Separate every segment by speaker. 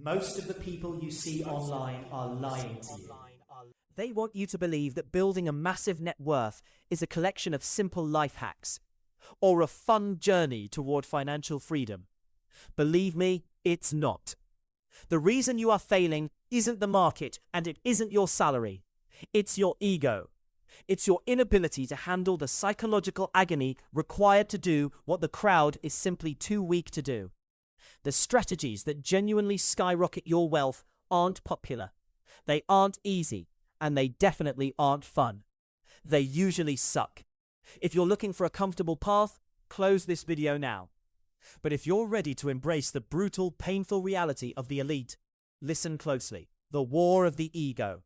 Speaker 1: Most of the people you see online are lying to you.
Speaker 2: They want you to believe that building a massive net worth is a collection of simple life hacks, or a fun journey toward financial freedom. Believe me, it's not. The reason you are failing isn't the market, and it isn't your salary. It's your ego. It's your inability to handle the psychological agony required to do what the crowd is simply too weak to do. The strategies that genuinely skyrocket your wealth aren't popular. They aren't easy, and they definitely aren't fun. They usually suck. If you're looking for a comfortable path, close this video now. But if you're ready to embrace the brutal, painful reality of the elite, listen closely. The war of the ego.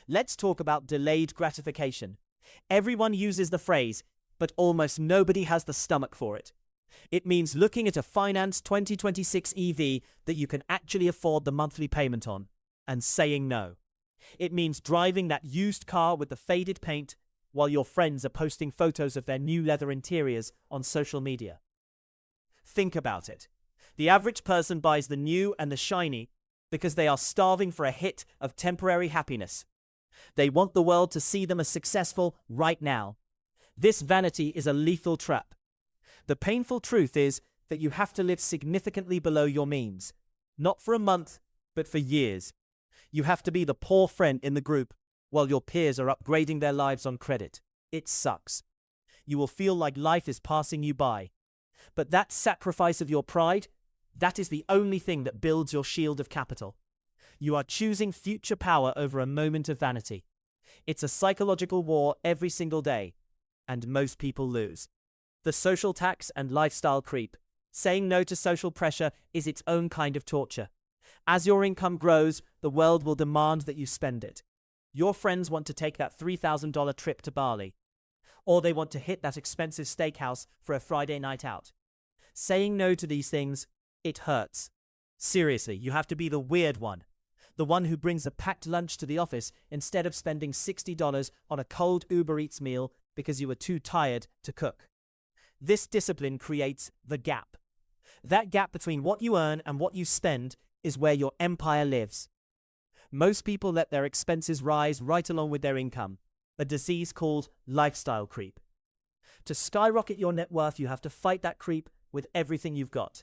Speaker 2: Let's talk about delayed gratification. Everyone uses the phrase, but almost nobody has the stomach for it. It means looking at a Finance 2026 EV that you can actually afford the monthly payment on, and saying no. It means driving that used car with the faded paint while your friends are posting photos of their new leather interiors on social media. Think about it. The average person buys the new and the shiny because they are starving for a hit of temporary happiness. They want the world to see them as successful right now. This vanity is a lethal trap. The painful truth is that you have to live significantly below your means, not for a month, but for years. You have to be the poor friend in the group while your peers are upgrading their lives on credit. It sucks. You will feel like life is passing you by. But that sacrifice of your pride, that is the only thing that builds your shield of capital. You are choosing future power over a moment of vanity. It's a psychological war every single day, and most people lose. The social tax and lifestyle creep. Saying no to social pressure is its own kind of torture. As your income grows, the world will demand that you spend it. Your friends want to take that $3,000 trip to Bali, or they want to hit that expensive steakhouse for a Friday night out. Saying no to these things, it hurts. Seriously, you have to be the weird one. The one who brings a packed lunch to the office instead of spending $60 on a cold Uber Eats meal because you were too tired to cook. This discipline creates the gap. That gap between what you earn and what you spend is where your empire lives. Most people let their expenses rise right along with their income, a disease called lifestyle creep. To skyrocket your net worth, you have to fight that creep with everything you've got.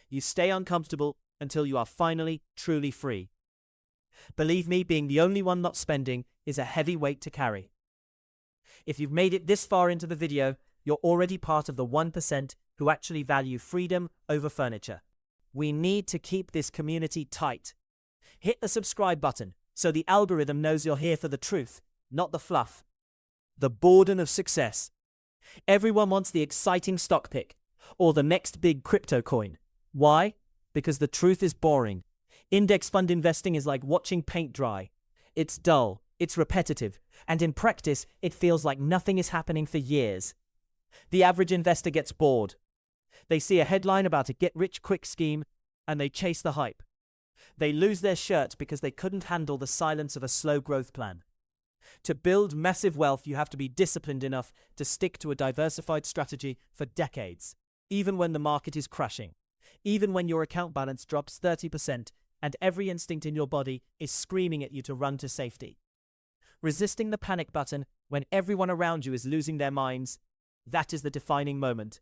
Speaker 2: You stay uncomfortable until you are finally truly free. Believe me, being the only one not spending is a heavy weight to carry. If you've made it this far into the video, you're already part of the 1% who actually value freedom over furniture. We need to keep this community tight. Hit the subscribe button so the algorithm knows you're here for the truth, not the fluff. The boredom of success. Everyone wants the exciting stock pick or the next big crypto coin. Why? Because the truth is boring. Index fund investing is like watching paint dry. It's dull, it's repetitive, and in practice, it feels like nothing is happening for years. The average investor gets bored. They see a headline about a get-rich-quick scheme, and they chase the hype. They lose their shirt because they couldn't handle the silence of a slow growth plan. To build massive wealth, you have to be disciplined enough to stick to a diversified strategy for decades, even when the market is crashing, even when your account balance drops 30%, and every instinct in your body is screaming at you to run to safety. Resisting the panic button when everyone around you is losing their minds, that is the defining moment.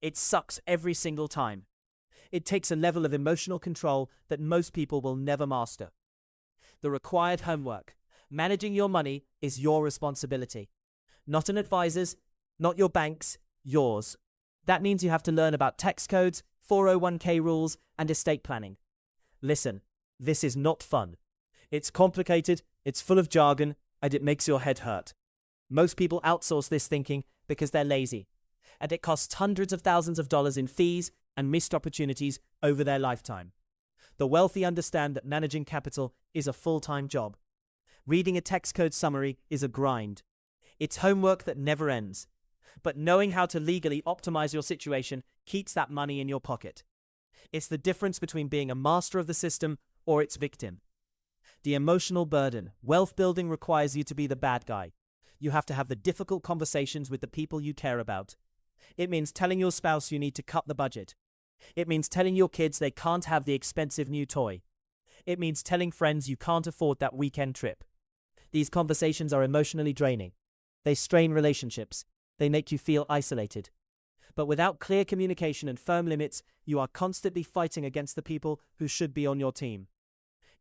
Speaker 2: It sucks every single time. It takes a level of emotional control that most people will never master. The required homework. Managing your money is your responsibility. Not an advisor's, not your bank's, yours. That means you have to learn about tax codes, 401k rules, and estate planning. Listen, this is not fun. It's complicated, it's full of jargon, and it makes your head hurt. Most people outsource this thinking because they're lazy, and it costs hundreds of thousands of dollars in fees and missed opportunities over their lifetime. The wealthy understand that managing capital is a full-time job. Reading a tax code summary is a grind. It's homework that never ends. But knowing how to legally optimize your situation keeps that money in your pocket. It's the difference between being a master of the system or its victim. The emotional burden. Wealth building requires you to be the bad guy. You have to have the difficult conversations with the people you care about. It means telling your spouse you need to cut the budget. It means telling your kids they can't have the expensive new toy. It means telling friends you can't afford that weekend trip. These conversations are emotionally draining. They strain relationships. They make you feel isolated. But without clear communication and firm limits, you are constantly fighting against the people who should be on your team.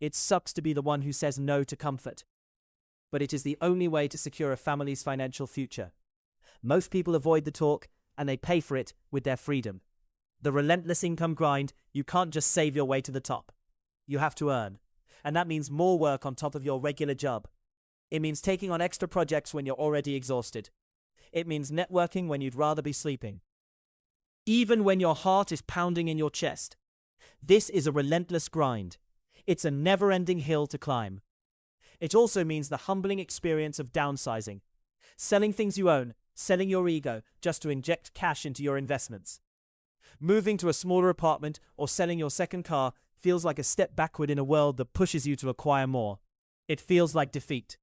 Speaker 2: It sucks to be the one who says no to comfort. But it is the only way to secure a family's financial future. Most people avoid the talk, and they pay for it with their freedom. The relentless income grind, you can't just save your way to the top. You have to earn. And that means more work on top of your regular job. It means taking on extra projects when you're already exhausted. It means networking when you'd rather be sleeping. Even when your heart is pounding in your chest. This is a relentless grind. It's a never-ending hill to climb. It also means the humbling experience of downsizing. Selling things you own, selling your ego just to inject cash into your investments. Moving to a smaller apartment or selling your second car feels like a step backward in a world that pushes you to acquire more. It feels like defeat.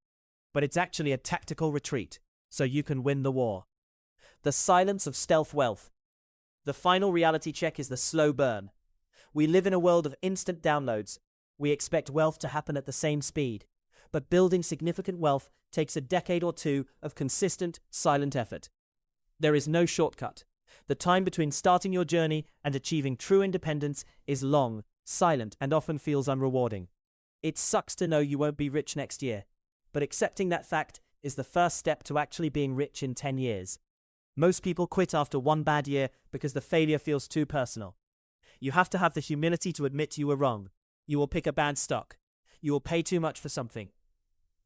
Speaker 2: But it's actually a tactical retreat, so you can win the war. The silence of stealth wealth. The final reality check is the slow burn. We live in a world of instant downloads. We expect wealth to happen at the same speed. But building significant wealth takes a decade or two of consistent, silent effort. There is no shortcut. The time between starting your journey and achieving true independence is long, silent, and often feels unrewarding. It sucks to know you won't be rich next year, but accepting that fact is the first step to actually being rich in 10 years. Most people quit after one bad year because the failure feels too personal. You have to have the humility to admit you were wrong. You will pick a bad stock. You will pay too much for something.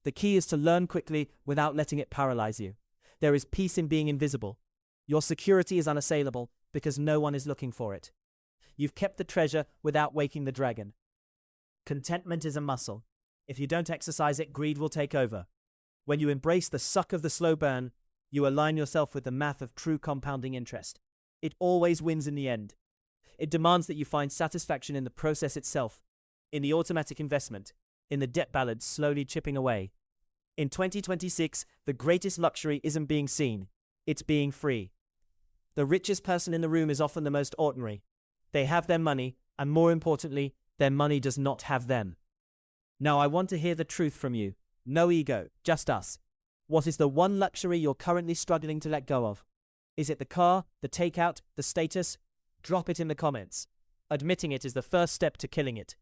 Speaker 2: The key is to learn quickly without letting it paralyze you. There is peace in being invisible. Your security is unassailable because no one is looking for it. You've kept the treasure without waking the dragon. Contentment is a muscle. If you don't exercise it, greed will take over. When you embrace the suck of the slow burn, you align yourself with the math of true compounding interest. It always wins in the end. It demands that you find satisfaction in the process itself, in the automatic investment, in the debt balance slowly chipping away. In 2026, the greatest luxury isn't being seen, it's being free. The richest person in the room is often the most ordinary. They have their money, and more importantly, their money does not have them. Now I want to hear the truth from you. No ego, just us. What is the one luxury you're currently struggling to let go of? Is it the car, the takeout, the status? Drop it in the comments. Admitting it is the first step to killing it.